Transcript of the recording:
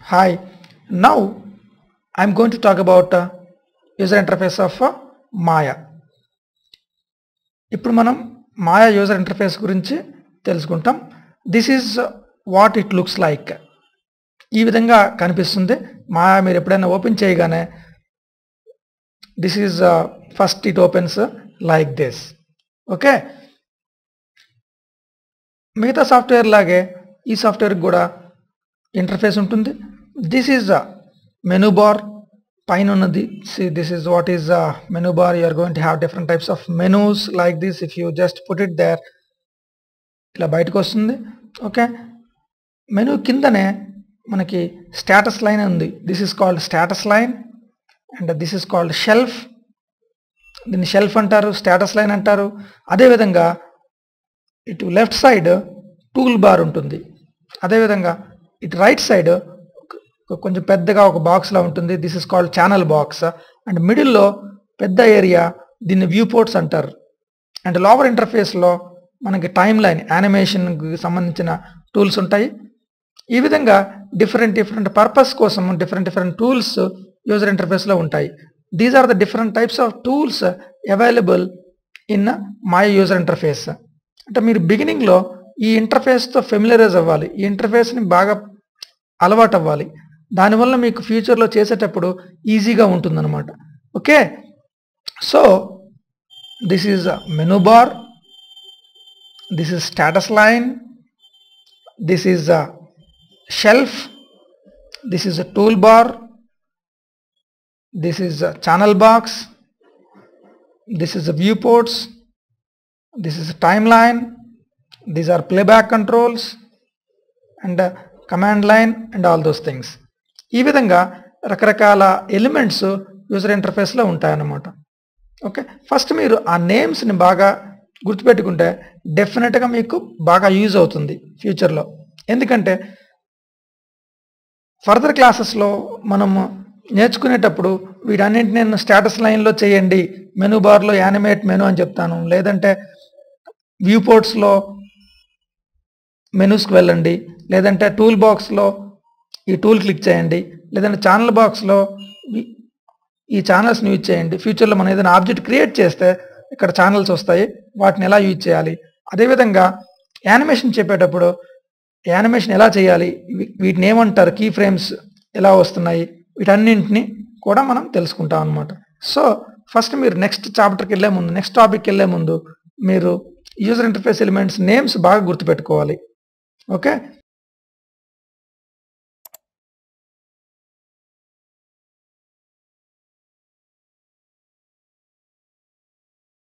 Hi, now I'm going to talk about user interface of Maya. ఇప్పుడు మనం మాయా user interface గురించి తెలుసుకుంటాం. This is what it looks like. ఈ విధంగా కనిపిస్తుంది మాయా. మీరు ఎప్పుడైనా ఓపెన్ చేయగానే this is first it opens like this. Okay, మిగతా సాఫ్ట్వేర్ లాగే ఈ సాఫ్ట్వేర్కి కూడా ఇంటర్ఫేస్ ఉంటుంది. దిస్ ఈజ్ మెనూ బార్ పైన ఉన్నది. See, this is what is menu bar. You are going to have different types of menus like this. If you just put it there, ఇలా బయటకు వస్తుంది. ఓకే, మెనూ కిందనే మనకి status line ఉంది. This is called status line and this is called shelf. దీన్ని shelf అంటారు, status line అంటారు. అదేవిధంగా ఇటు లెఫ్ట్ సైడ్ టూల్ బార్ ఉంటుంది. అదేవిధంగా ఇటు రైట్ సైడ్ కొంచెం పెద్దగా ఒక బాక్స్లా ఉంటుంది. This is called channel box. And మిడిల్లో పెద్ద ఏరియా, దీన్ని వ్యూ పోర్ట్స్ అంటారు. అండ్ లోవర్ ఇంటర్ఫేస్లో మనకి టైమ్ లైన్, యానిమేషన్కి సంబంధించిన టూల్స్ ఉంటాయి. ఈ విధంగా డిఫరెంట్ పర్పస్ కోసం డిఫరెంట్ టూల్స్ యూజర్ ఇంటర్ఫేస్లో ఉంటాయి. These are the different types of tools available in my user interface. అంటే మీరు బిగినింగ్లో ఈ ఇంటర్ఫేస్తో ఫెమిలరైజ్ అవ్వాలి, ఈ ఇంటర్ఫేస్ని బాగా అలవాటు అవ్వాలి. దానివల్ల మీకు ఫ్యూచర్లో చేసేటప్పుడు ఈజీగా ఉంటుందన్నమాట. Okay, so this is menu bar, this is status line, this is shelf, this is tool bar, this is channel box, this is view ports, this is time line, these are playback controls and command line and all those things. ఈ విధంగా రకరకాల elements user ఇంటర్ఫేస్లో ఉంటాయన్నమాట. Okay, first మీరు ఆ నేమ్స్ని బాగా గుర్తుపెట్టుకుంటే డెఫినెట్గా మీకు బాగా యూజ్ అవుతుంది ఫ్యూచర్లో. ఎందుకంటే ఫర్దర్ క్లాసెస్లో మనము నేర్చుకునేటప్పుడు వీటన్నింటిని నేను స్టేటస్ లైన్లో చేయండి, మెనూ బార్లో యానిమేట్ మెనూ అని చెప్తాను, లేదంటే వ్యూ పోర్ట్స్లో మెనూస్కి వెళ్ళండి, లేదంటే టూల్ బాక్స్లో ఈ టూల్ క్లిక్ చేయండి, లేదంటే ఛానల్ బాక్స్లో ఈ ఛానల్స్ని యూజ్ చేయండి. ఫ్యూచర్లో మనం ఏదైనా ఆబ్జెక్ట్ క్రియేట్ చేస్తే ఇక్కడ ఛానల్స్ వస్తాయి, వాటిని ఎలా యూజ్ చేయాలి. అదేవిధంగా యానిమేషన్ చెప్పేటప్పుడు యానిమేషన్ ఎలా చేయాలి, వీటిని ఏమంటారు, కీ ఫ్రేమ్స్ ఎలా వస్తున్నాయి, వీటన్నింటినీ కూడా మనం తెలుసుకుంటాం అన్నమాట. సో ఫస్ట్ మీరు నెక్స్ట్ చాప్టర్కి వెళ్ళే ముందు, నెక్స్ట్ టాపిక్కి వెళ్ళే ముందు మీరు యూజర్ ఇంటర్ఫేస్ ఎలిమెంట్స్ నేమ్స్ బాగా గుర్తుపెట్టుకోవాలి. ఓకే.